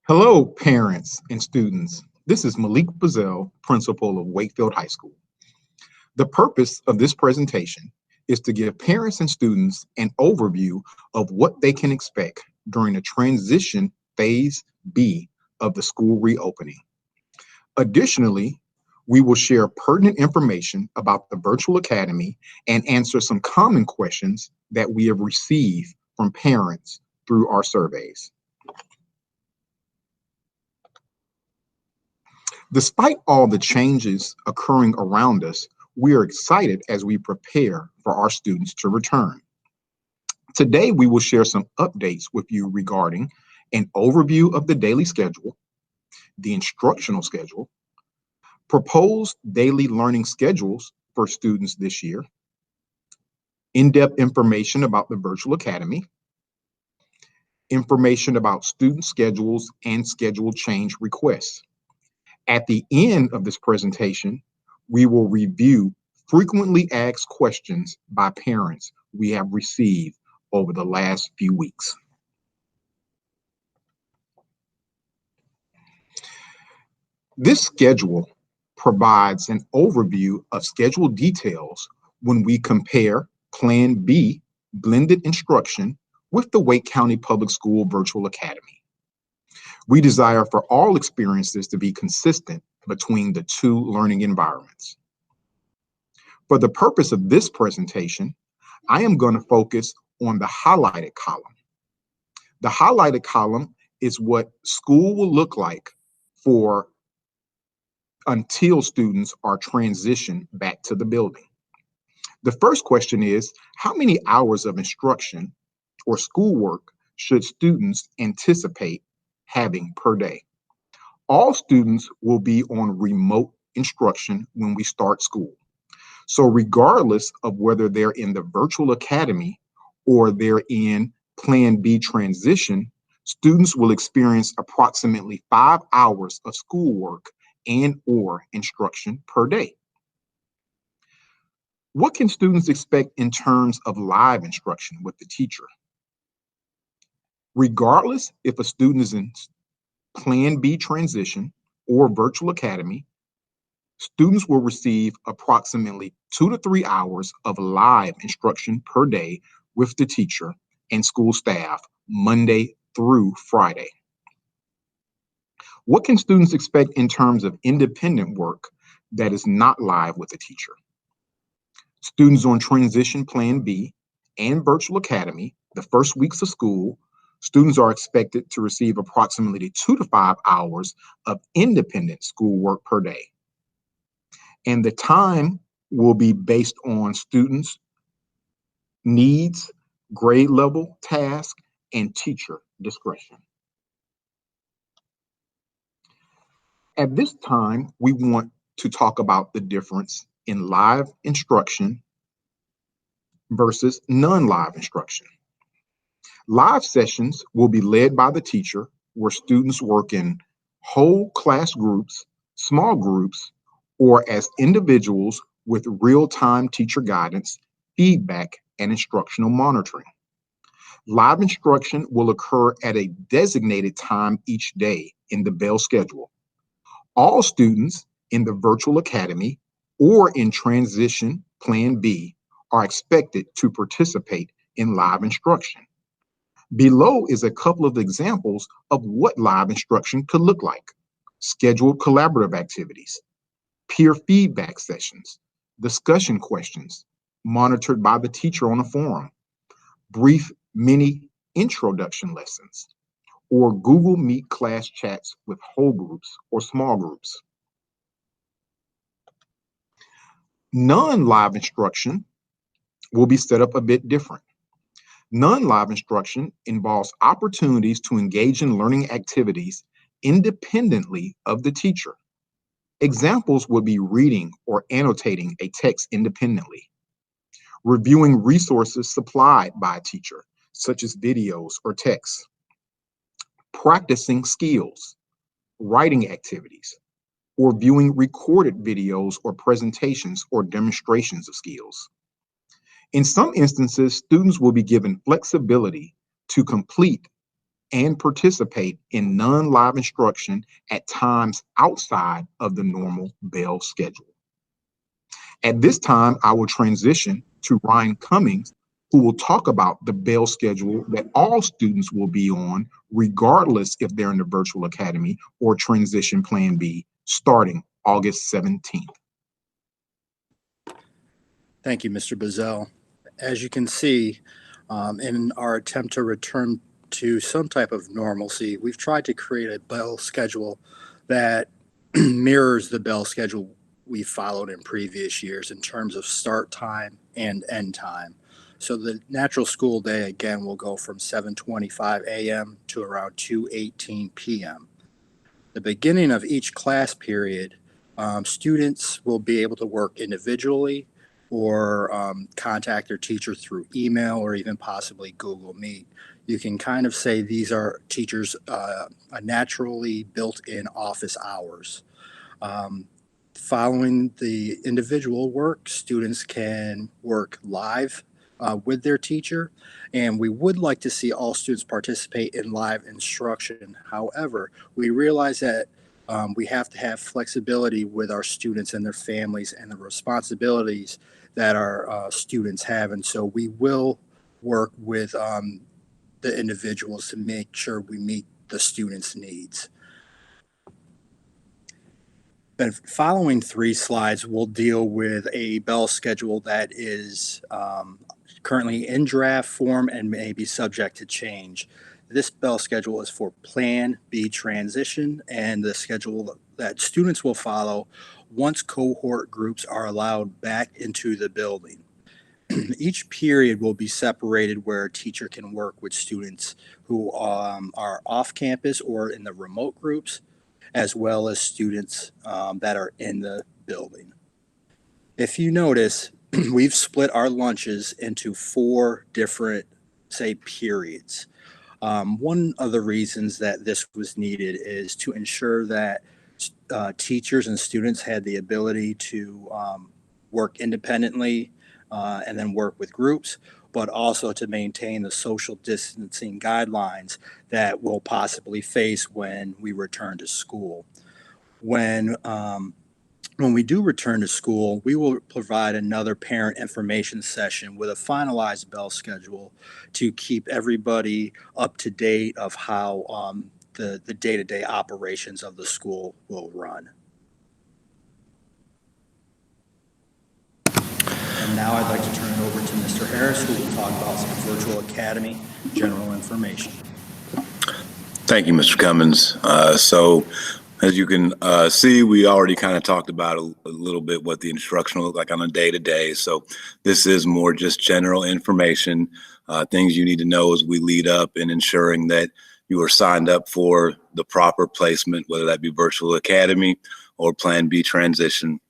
Hello, parents and students. This is Malik Bazell, principal of Wakefield High School. The purpose of this presentation is to give parents and students an overview of what they can expect during the transition phase B of the school reopening. Additionally, we will share pertinent information about the virtual academy and answer some common questions that we have received from parents through our surveys. Despite all the changes occurring around us, we are excited as we prepare for our students to return. Today, we will share some updates with you regarding an overview of the daily schedule, the instructional schedule, proposed daily learning schedules for students this year, in-depth information about the virtual academy, information about student schedules and schedule change requests. At the end of this presentation, we will review frequently asked questions by parents we have received over the last few weeks. This schedule provides an overview of schedule details when we compare Plan B blended instruction with the Wake County Public School Virtual Academy. We desire for all experiences to be consistent between the two learning environments. For the purpose of this presentation, I am going to focus on the highlighted column. The highlighted column is what school will look like until students are transitioned back to the building. The first question is, how many hours of instruction or schoolwork should students anticipate having per day? All students will be on remote instruction when we start school. So regardless of whether they're in the virtual academy or they're in Plan B transition, students will experience approximately 5 hours of schoolwork and/or instruction per day. What can students expect in terms of live instruction with the teacher? Regardless if a student is in Plan B transition or virtual academy, students will receive approximately 2 to 3 hours of live instruction per day with the teacher and school staff Monday through Friday. What can students expect in terms of independent work that is not live with a teacher? Students on Transition Plan B and Virtual Academy, the first weeks of school, students are expected to receive approximately 2 to 5 hours of independent schoolwork per day. And the time will be based on students' needs, grade level, task, and teacher discretion. At this time, we want to talk about the difference in live instruction versus non-live instruction. Live sessions will be led by the teacher, where students work in whole class groups, small groups, or as individuals with real-time teacher guidance, feedback, and instructional monitoring. Live instruction will occur at a designated time each day in the bell schedule. All students in the virtual academy or in Transition Plan B are expected to participate in live instruction. Below is a couple of examples of what live instruction could look like: scheduled collaborative activities, peer feedback sessions, discussion questions monitored by the teacher on a forum, brief mini introduction lessons, or Google Meet class chats with whole groups or small groups. Non-live instruction will be set up a bit different. Non-live instruction involves opportunities to engage in learning activities independently of the teacher. Examples would be reading or annotating a text independently, reviewing resources supplied by a teacher, such as videos or texts, practicing skills, writing activities, or viewing recorded videos or presentations or demonstrations of skills. In some instances, students will be given flexibility to complete and participate in non-live instruction at times outside of the normal bell schedule. At this time, I will transition to Ryan Cummings, who will talk about the bell schedule that all students will be on, regardless if they're in the virtual academy or transition plan B, starting August 17th. Thank you, Mr. Bazell. As you can see, in our attempt to return to some type of normalcy, we've tried to create a bell schedule that mirrors the bell schedule we followed in previous years in terms of start time and end time. So the natural school day, again, will go from 7:25 a.m. to around 2:18 p.m. The beginning of each class period, students will be able to work individually or contact their teacher through email or even possibly Google Meet. You can kind of say these are teachers' naturally built-in office hours. Following the individual work, students can work live with their teacher, and we would like to see all students participate in live instruction. However, we realize that we have to have flexibility with our students and their families and the responsibilities that our students have, and so we will work with the individuals to make sure we meet the students' needs. The following 3 slides will deal with a bell schedule that is currently in draft form and may be subject to change. This bell schedule is for Plan B transition and the schedule that students will follow once cohort groups are allowed back into the building. Each period will be separated where a teacher can work with students who are off campus or in the remote groups, as well as students that are in the building. If you notice, we've split our lunches into 4 different, say, periods. One of the reasons that this was needed is to ensure that teachers and students had the ability to work independently and then work with groups, but also to maintain the social distancing guidelines that we'll possibly face when we return to school. When we do return to school, we will provide another parent information session with a finalized bell schedule to keep everybody up to date of how the day-to-day operations of the school will run. And now I'd like to turn it over to Mr. Harris, who will talk about some virtual academy general information. Thank you, Mr. Cummins. So as you can see, we already kind of talked about a little bit what the instruction will look like on a day-to-day. So this is more just general information, things you need to know as we lead up in ensuring that you are signed up for the proper placement, whether that be virtual academy or Plan B transition.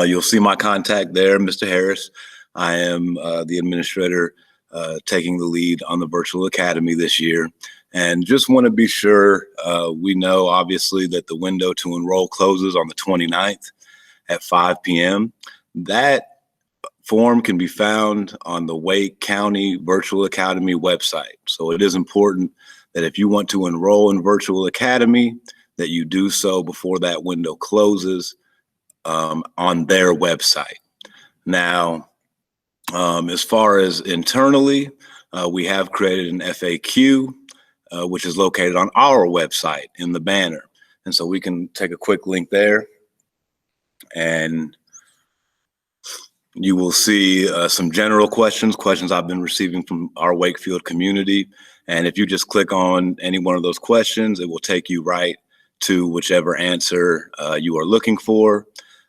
You'll see my contact there, Mr. Harris. I am the administrator taking the lead on the virtual academy this year. And just want to be sure we know, obviously, that the window to enroll closes on the 29th at 5 p.m. That form can be found on the Wake County Virtual Academy website. So it is important that if you want to enroll in Virtual Academy, that you do so before that window closes on their website. Now, as far as internally, we have created an FAQ, which is located on our website in the banner. And so we can take a quick link there and you will see some general questions I've been receiving from our Wakefield community. And if you just click on any one of those questions, it will take you right to whichever answer you are looking for.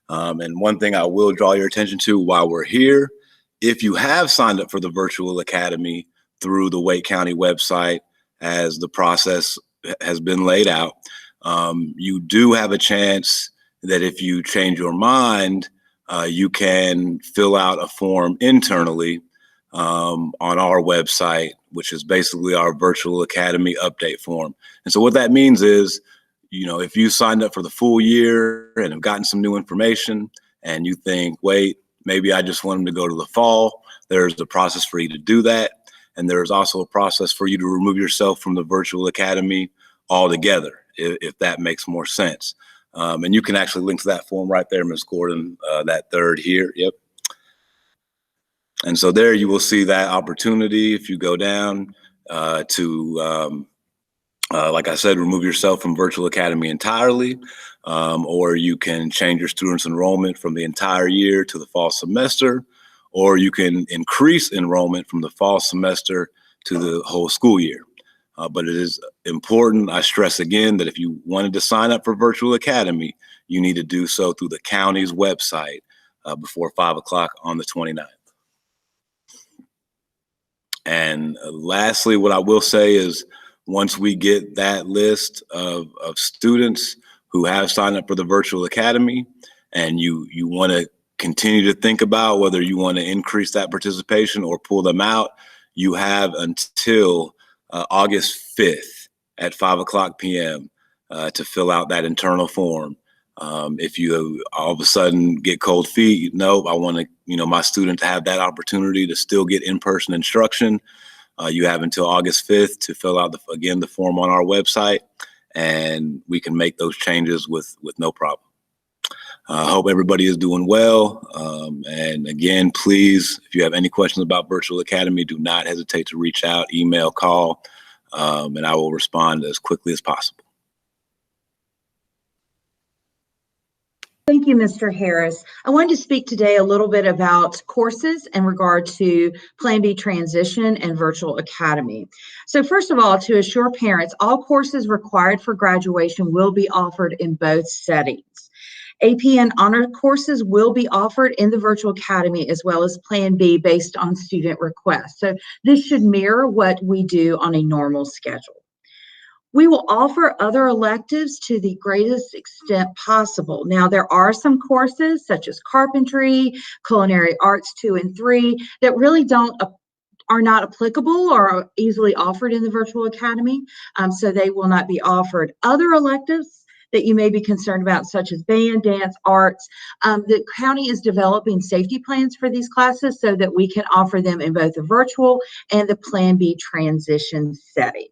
And one thing I will draw your attention to while we're here, if you have signed up for the Virtual Academy through the Wake County website, as the process has been laid out, you do have a chance that if you change your mind, you can fill out a form internally on our website, which is basically our Virtual Academy update form. And so what that means is, you know, if you signed up for the full year and have gotten some new information and you think, wait, maybe I just want them to go to the fall, there's a process for you to do that. And there's also a process for you to remove yourself from the virtual academy altogether, if that makes more sense. And you can actually link to that form right there, Ms. Gordon, that third here. Yep. And so there you will see that opportunity if you go down like I said, remove yourself from virtual academy entirely, or you can change your students' enrollment from the entire year to the fall semester, or you can increase enrollment from the fall semester to the whole school year. But it is important, I stress again, that if you wanted to sign up for virtual academy, you need to do so through the county's website before 5 o'clock on the 29th. And lastly, what I will say is once we get that list of students who have signed up for the virtual academy and you want to continue to think about whether you want to increase that participation or pull them out, you have until August 5th at 5 o'clock p.m. To fill out that internal form. If you all of a sudden get cold feet, nope, I want to, my student to have that opportunity to still get in-person instruction. You have until August 5th to fill out the form on our website, and we can make those changes with no problem. I hope everybody is doing well. And again, please, if you have any questions about Virtual Academy, do not hesitate to reach out, email, call, and I will respond as quickly as possible. Thank you, Mr. Harris. I wanted to speak today a little bit about courses in regard to Plan B transition and Virtual Academy. So first of all, to assure parents, all courses required for graduation will be offered in both settings. AP and honor courses will be offered in the Virtual Academy as well as Plan B based on student requests. So this should mirror what we do on a normal schedule. We will offer other electives to the greatest extent possible. Now, there are some courses such as carpentry, culinary arts 2 and 3 that really are not applicable or are easily offered in the Virtual Academy, so they will not be offered. Other electives that you may be concerned about, such as band, dance, arts, the county is developing safety plans for these classes so that we can offer them in both the virtual and the Plan B transition setting.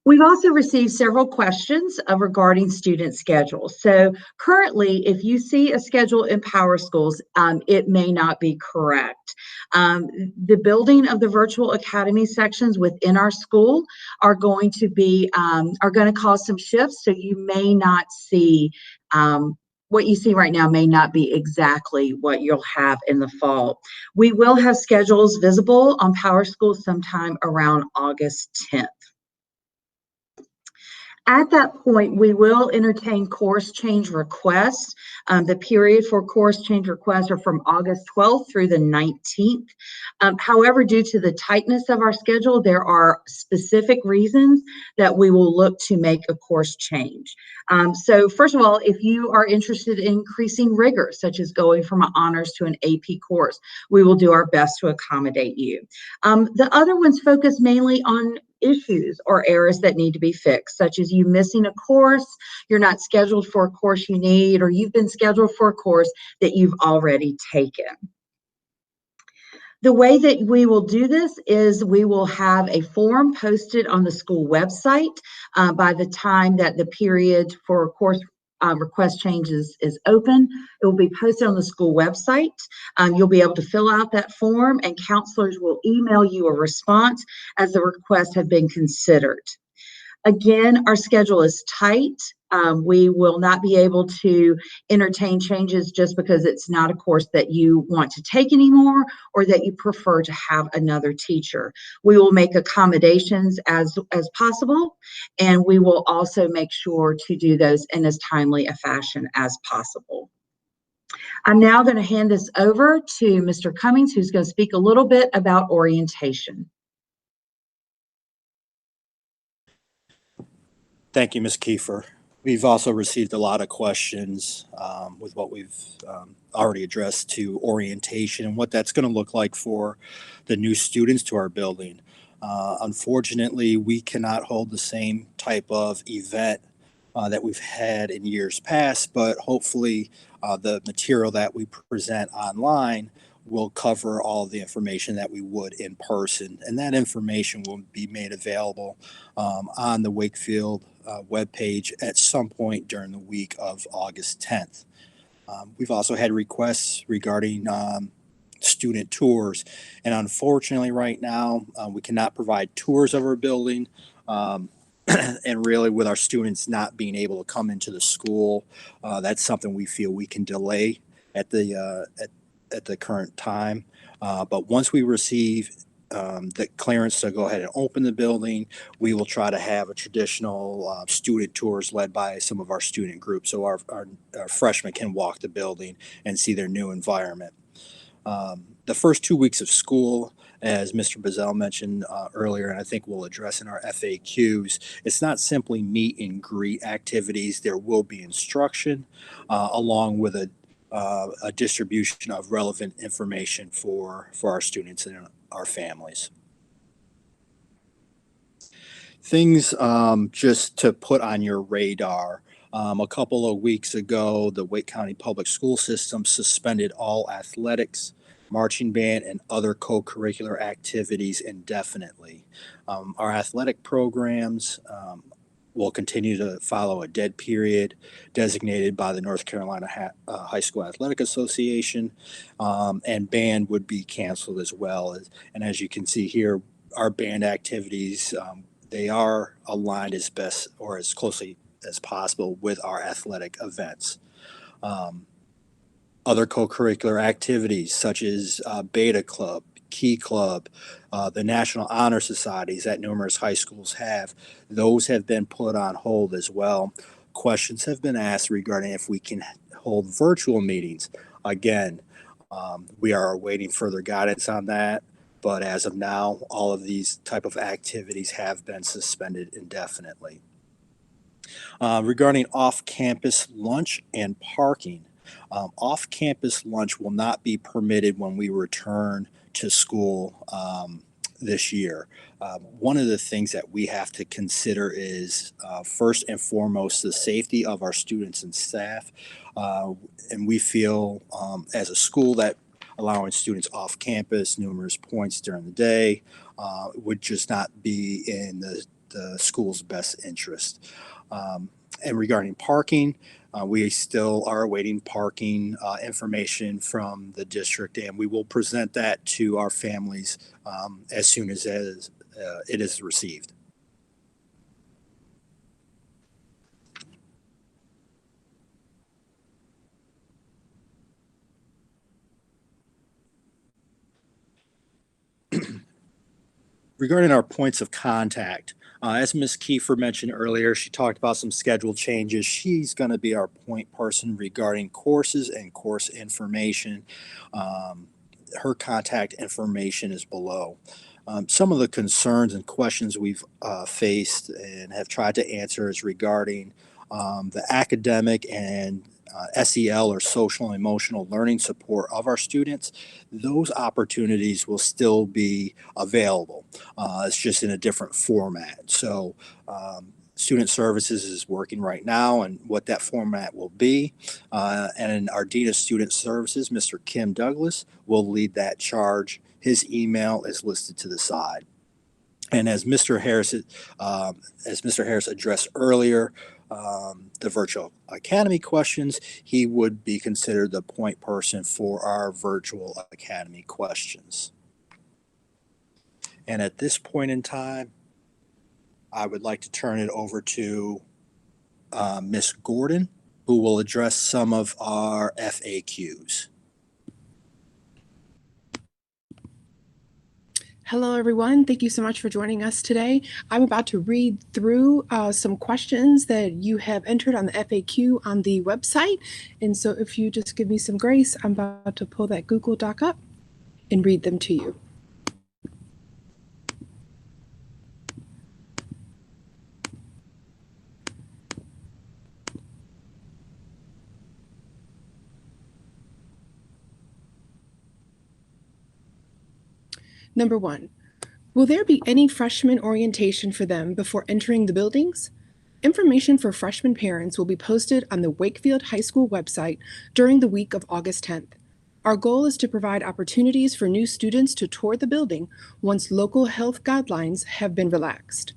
We've also received several questions regarding student schedules. So currently, if you see a schedule in Power Schools, it may not be correct. The building of the Virtual Academy sections within our school are going to cause some shifts. So you may not see what you see right now may not be exactly what you'll have in the fall. We will have schedules visible on Power Schools sometime around August 10th. At that point, we will entertain course change requests. The period for course change requests are from August 12th through the 19th. However, due to the tightness of our schedule, there are specific reasons that we will look to make a course change. So first of all, if you are interested in increasing rigor, such as going from an honors to an AP course, we will do our best to accommodate you. The other ones focus mainly on issues or errors that need to be fixed, such as you missing a course, you're not scheduled for a course you need, or you've been scheduled for a course that you've already taken. The way that we will do this is we will have a form posted on the school website by the time that the period for course request changes is open. It will be posted on the school website. You'll be able to fill out that form, and counselors will email you a response as the requests have been considered. Again, our schedule is tight. We will not be able to entertain changes just because it's not a course that you want to take anymore or that you prefer to have another teacher. We will make accommodations as possible, and we will also make sure to do those in as timely a fashion as possible. I'm now going to hand this over to Mr. Cummings, who's going to speak a little bit about orientation. Thank you, Ms. Kiefer. We've also received a lot of questions with what we've already addressed to orientation and what that's going to look like for the new students to our building. Unfortunately, we cannot hold the same type of event that we've had in years past, but hopefully the material that we present online we'll cover all the information that we would in person, and that information will be made available on the Wakefield webpage at some point during the week of August 10th. We've also had requests regarding student tours, and unfortunately right now we cannot provide tours of our building. And really, with our students not being able to come into the school, that's something we feel we can delay at the current time. But once we receive the clearance to go ahead and open the building, we will try to have a traditional student tours led by some of our student groups, so our freshmen can walk the building and see their new environment. The first 2 weeks of school, as Mr. Bazell mentioned earlier, and I think we'll address in our FAQs, it's not simply meet and greet activities. There will be instruction along with a distribution of relevant information for our students and our families. Things just to put on your radar. A couple of weeks ago, the Wake County Public School System suspended all athletics, marching band, and other co-curricular activities indefinitely. Our athletic programs will continue to follow a dead period designated by the North Carolina High School Athletic Association, and band would be canceled as well. And as you can see here, our band activities, they are aligned as best or as closely as possible with our athletic events. Other co-curricular activities such as Beta Club, Key Club, the National Honor Societies that numerous high schools have, those have been put on hold as well. Questions have been asked regarding if we can hold virtual meetings. Again, we are awaiting further guidance on that, but as of now, all of these type of activities have been suspended indefinitely. Regarding off-campus lunch and parking, off-campus lunch will not be permitted when we return to school this year. One of the things that we have to consider is first and foremost the safety of our students and staff, and we feel as a school that allowing students off campus numerous points during the day would just not be in the school's best interest. And regarding parking, we still are awaiting parking information from the district, and we will present that to our families as soon as it is received. Regarding our points of contact, as Ms. Kiefer mentioned earlier, she talked about some schedule changes. She's going to be our point person regarding courses and course information. Her contact information is below. Some of the concerns and questions we've faced and have tried to answer is regarding the academic and SEL or social and emotional learning support of our students. Those opportunities will still be available. It's just in a different format. So Student Services is working right now and what that format will be. And our Dean of Student Services, Mr. Kim Douglas, will lead that charge. His email is listed to the side. And as Mr. Harris addressed earlier, the virtual academy questions, he would be considered the point person for our virtual academy questions. And at this point in time, I would like to turn it over to Ms. Gordon, who will address some of our FAQs. Hello, everyone. Thank you so much for joining us today. I'm about to read through some questions that you have entered on the FAQ on the website. And so if you just give me some grace, I'm about to pull that Google Doc up and read them to you. Number 1, will there be any freshman orientation for them before entering the buildings? Information for freshman parents will be posted on the Wakefield High School website during the week of August 10th. Our goal is to provide opportunities for new students to tour the building once local health guidelines have been relaxed.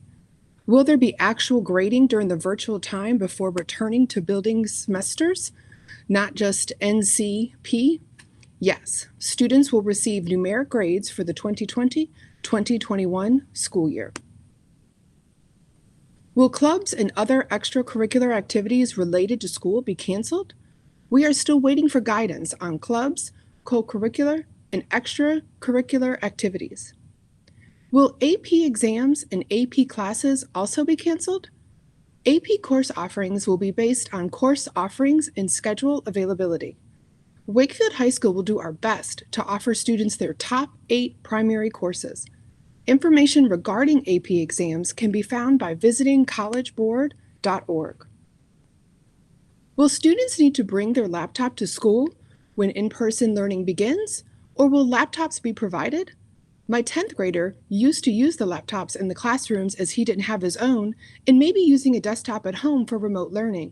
Will there be actual grading during the virtual time before returning to building semesters, not just NCP? Yes, students will receive numeric grades for the 2020-2021 school year. Will clubs and other extracurricular activities related to school be canceled? We are still waiting for guidance on clubs, co-curricular, and extracurricular activities. Will AP exams and AP classes also be canceled? AP course offerings will be based on course offerings and schedule availability. Wakefield High School will do our best to offer students their top 8 primary courses. Information regarding AP exams can be found by visiting collegeboard.org. Will students need to bring their laptop to school when in-person learning begins, or will laptops be provided? My 10th grader used to use the laptops in the classrooms as he didn't have his own and may be using a desktop at home for remote learning.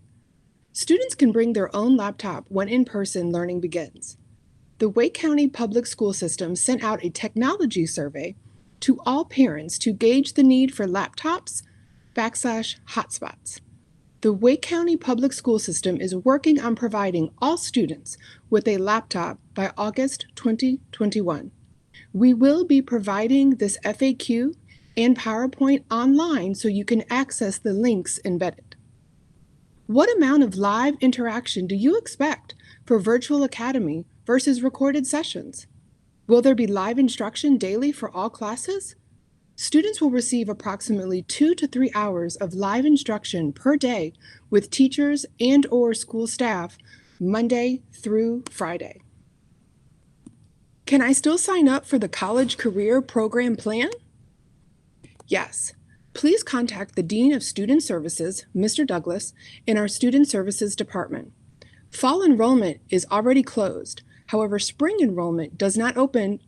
Students can bring their own laptop when in-person learning begins. The Wake County Public School System sent out a technology survey to all parents to gauge the need for laptops/hotspots. The Wake County Public School System is working on providing all students with a laptop by August 2021. We will be providing this FAQ and PowerPoint online so you can access the links embedded. What amount of live interaction do you expect for Virtual Academy versus recorded sessions? Will there be live instruction daily for all classes? Students will receive approximately 2 to 3 hours of live instruction per day with teachers and/or school staff Monday through Friday. Can I still sign up for the College Career Program Plan? Yes. Please contact the Dean of Student Services, Mr. Douglas, in our Student Services Department. Fall enrollment is already closed. However, spring enrollment does open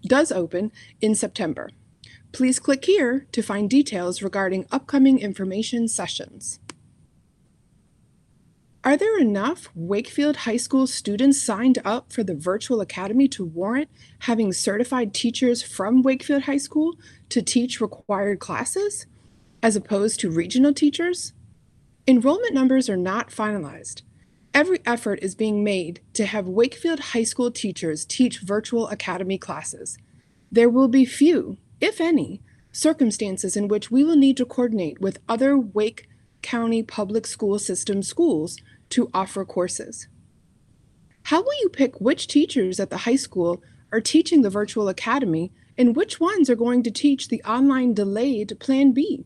in September. Please click here to find details regarding upcoming information sessions. Are there enough Wakefield High School students signed up for the Virtual Academy to warrant having certified teachers from Wakefield High School to teach required classes, as opposed to regional teachers? Enrollment numbers are not finalized. Every effort is being made to have Wakefield High School teachers teach Virtual Academy classes. There will be few, if any, circumstances in which we will need to coordinate with other Wake County Public School System schools to offer courses. How will you pick which teachers at the high school are teaching the Virtual Academy and which ones are going to teach the online delayed Plan B?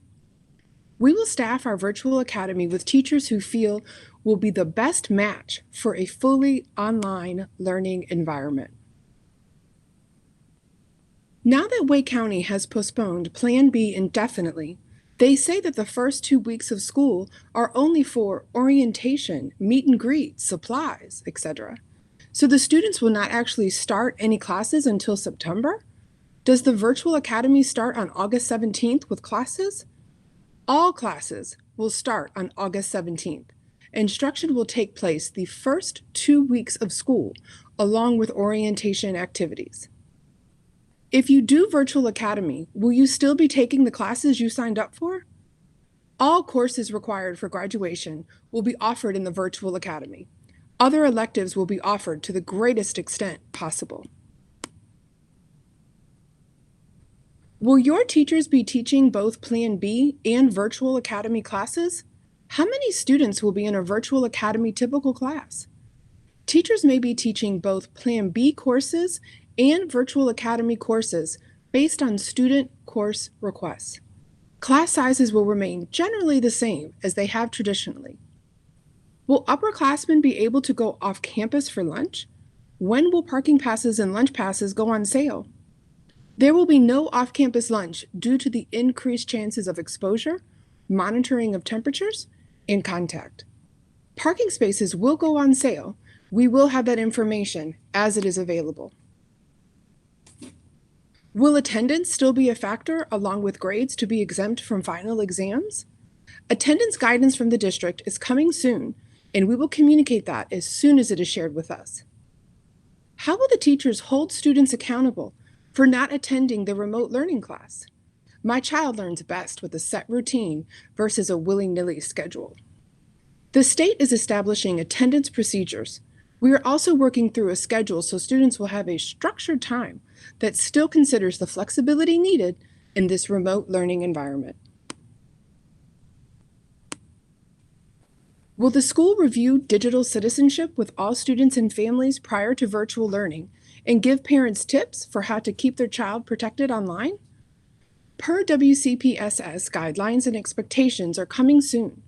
We will staff our Virtual Academy with teachers who feel will be the best match for a fully online learning environment. Now that Wake County has postponed Plan B indefinitely, they say that the first 2 weeks of school are only for orientation, meet and greet, supplies, etc. So the students will not actually start any classes until September? Does the Virtual Academy start on August 17th with classes? All classes will start on August 17th. Instruction will take place the first 2 weeks of school, along with orientation activities. If you do Virtual Academy, will you still be taking the classes you signed up for? All courses required for graduation will be offered in the Virtual Academy. Other electives will be offered to the greatest extent possible. Will your teachers be teaching both Plan B and Virtual Academy classes? How many students will be in a Virtual Academy typical class? Teachers may be teaching both Plan B courses and Virtual Academy courses based on student course requests. Class sizes will remain generally the same as they have traditionally. Will upperclassmen be able to go off campus for lunch? When will parking passes and lunch passes go on sale? There will be no off-campus lunch due to the increased chances of exposure, monitoring of temperatures, and contact. Parking spaces will go on sale. We will have that information as it is available. Will attendance still be a factor along with grades to be exempt from final exams? Attendance guidance from the district is coming soon, and we will communicate that as soon as it is shared with us. How will the teachers hold students accountable for not attending the remote learning class? My child learns best with a set routine versus a willy-nilly schedule. The state is establishing attendance procedures. We are also working through a schedule so students will have a structured time that still considers the flexibility needed in this remote learning environment. Will the school review digital citizenship with all students and families prior to virtual learning and give parents tips for how to keep their child protected online? Per WCPSS, guidelines and expectations are coming soon.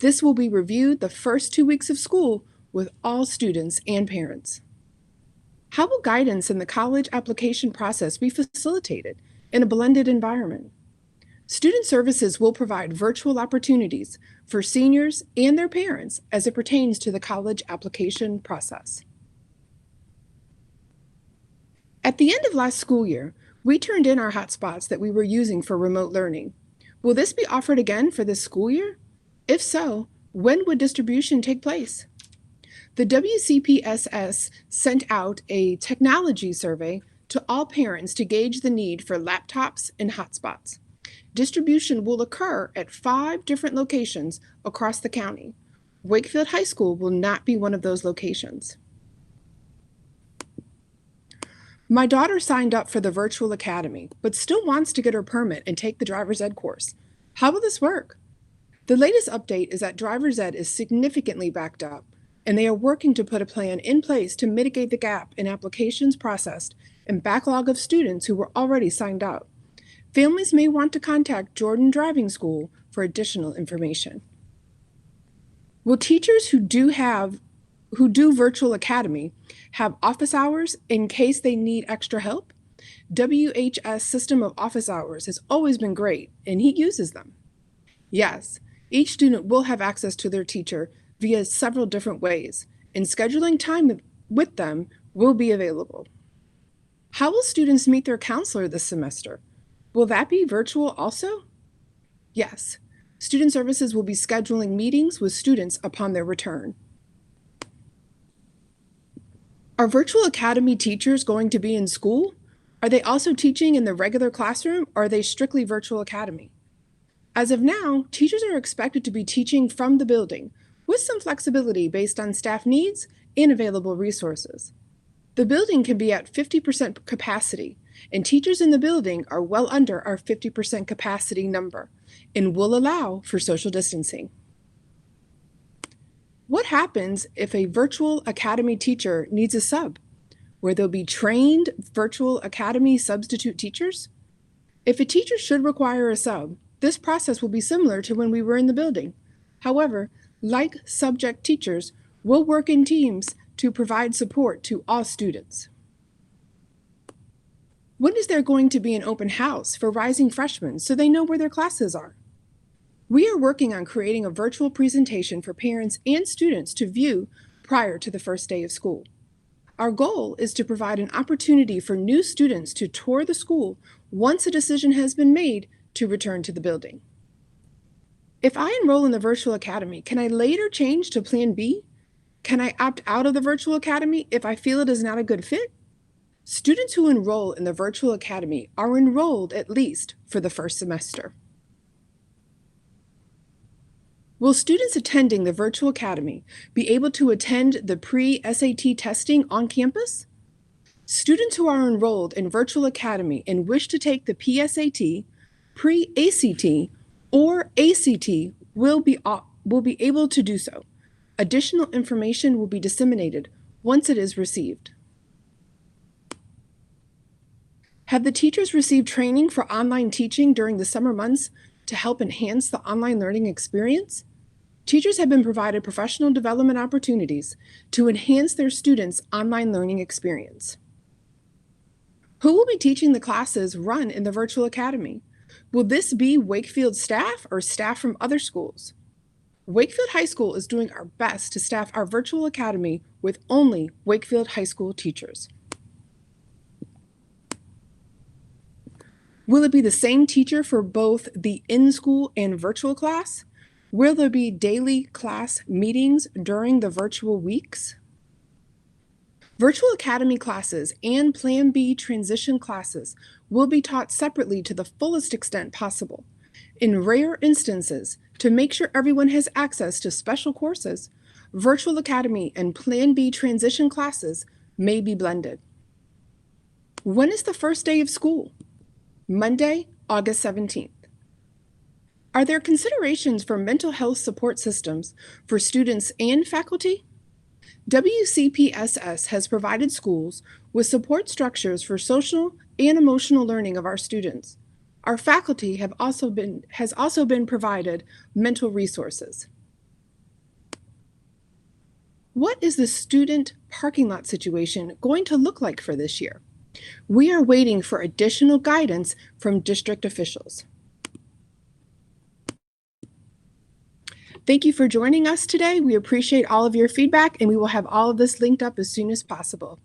This will be reviewed the first 2 weeks of school with all students and parents. How will guidance in the college application process be facilitated in a blended environment? Student Services will provide virtual opportunities for seniors and their parents as it pertains to the college application process. At the end of last school year, we turned in our hotspots that we were using for remote learning. Will this be offered again for this school year? If so, when would distribution take place? The WCPSS sent out a technology survey to all parents to gauge the need for laptops and hotspots. Distribution will occur at 5 different locations across the county. Wakefield High School will not be one of those locations. My daughter signed up for the virtual academy, but still wants to get her permit and take the driver's ed course. How will this work? The latest update is that driver's ed is significantly backed up, and they are working to put a plan in place to mitigate the gap in applications processed and backlog of students who were already signed up. Families may want to contact Jordan Driving School for additional information. Will teachers who do virtual academy have office hours in case they need extra help? WHS system of office hours has always been great, and he uses them. Yes, each student will have access to their teacher via several different ways, and scheduling time with them will be available. How will students meet their counselor this semester? Will that be virtual also? Yes, Student Services will be scheduling meetings with students upon their return. Are virtual academy teachers going to be in school? Are they also teaching in the regular classroom, or are they strictly virtual academy? As of now, teachers are expected to be teaching from the building, with some flexibility based on staff needs and available resources. The building can be at 50% capacity, and teachers in the building are well under our 50% capacity number and will allow for social distancing. What happens if a virtual academy teacher needs a sub? Will there be trained virtual academy substitute teachers? If a teacher should require a sub, this process will be similar to when we were in the building. However, like subject teachers, will work in teams to provide support to all students. When is there going to be an open house for rising freshmen so they know where their classes are? We are working on creating a virtual presentation for parents and students to view prior to the first day of school. Our goal is to provide an opportunity for new students to tour the school once a decision has been made to return to the building. If I enroll in the virtual academy, can I later change to Plan B? Can I opt out of the virtual academy if I feel it is not a good fit? Students who enroll in the virtual academy are enrolled at least for the first semester. Will students attending the virtual academy be able to attend the pre-SAT testing on campus? Students who are enrolled in virtual academy and wish to take the PSAT, pre-ACT, or ACT will be able to do so. Additional information will be disseminated once it is received. Have the teachers received training for online teaching during the summer months to help enhance the online learning experience? Teachers have been provided professional development opportunities to enhance their students' online learning experience. Who will be teaching the classes run in the virtual academy? Will this be Wakefield staff or staff from other schools? Wakefield High School is doing our best to staff our virtual academy with only Wakefield High School teachers. Will it be the same teacher for both the in-school and virtual class? Will there be daily class meetings during the virtual weeks? Virtual Academy classes and Plan B transition classes will be taught separately to the fullest extent possible. In rare instances, to make sure everyone has access to special courses, Virtual Academy and Plan B transition classes may be blended. When is the first day of school? Monday, August 17th. Are there considerations for mental health support systems for students and faculty? WCPSS has provided schools with support structures for social and emotional learning of our students. Our faculty has also been provided mental resources. What is the student parking lot situation going to look like for this year? We are waiting for additional guidance from district officials. Thank you for joining us today. We appreciate all of your feedback, and we will have all of this linked up as soon as possible.